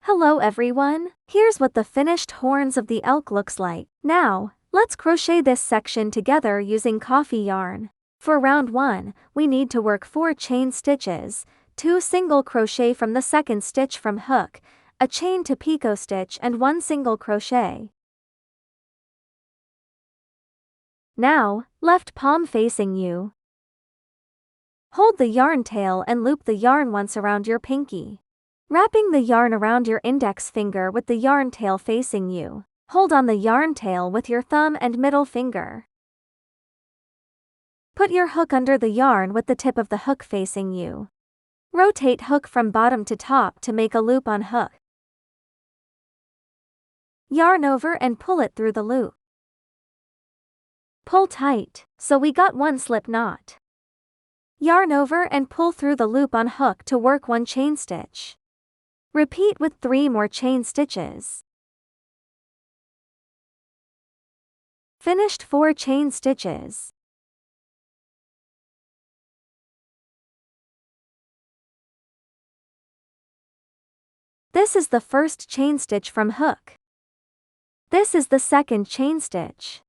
Hello everyone, here's what the finished horns of the elk looks like. Now, let's crochet this section together using coffee yarn. For round 1, we need to work 4 chain stitches, 2 single crochet from the second stitch from hook, a chain to picot stitch and 1 single crochet. Now, left palm facing you. Hold the yarn tail and loop the yarn once around your pinky. Wrapping the yarn around your index finger with the yarn tail facing you. Hold on the yarn tail with your thumb and middle finger. Put your hook under the yarn with the tip of the hook facing you. Rotate hook from bottom to top to make a loop on hook. Yarn over and pull it through the loop. Pull tight, so we got 1 slip knot. Yarn over and pull through the loop on hook to work 1 chain stitch. Repeat with 3 more chain stitches. Finished 4 chain stitches. This is the first chain stitch from hook. This is the second chain stitch.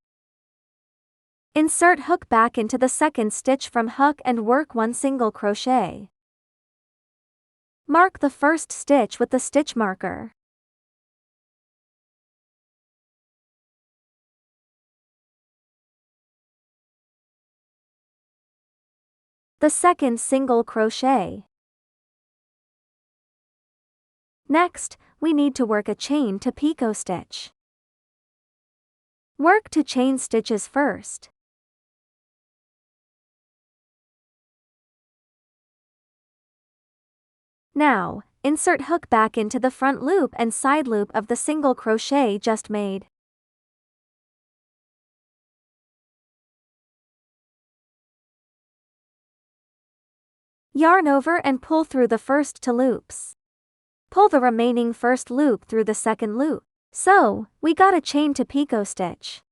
Insert hook back into the second stitch from hook and work 1 single crochet. Mark the first stitch with the stitch marker. The second single crochet. Next, we need to work a chain to picot stitch. Work 2 chain stitches first. Now, insert hook back into the front loop and side loop of the single crochet just made. Yarn over and pull through the first 2 loops. Pull the remaining first loop through the second loop. So, we got a chain to picot stitch.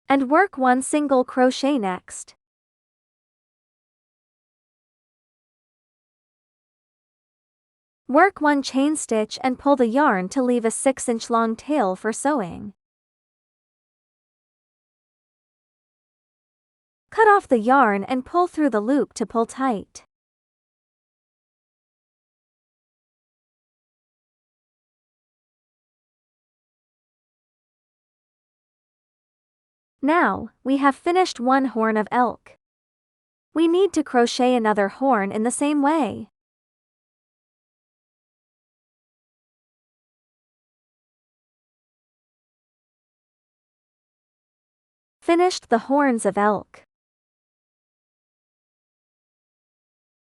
And work 1 single crochet next. Work 1 chain stitch and pull the yarn to leave a 6-inch long tail for sewing. Cut off the yarn and pull through the loop to pull tight. Now, we have finished 1 horn of elk. We need to crochet another horn in the same way. Finished the horns of elk.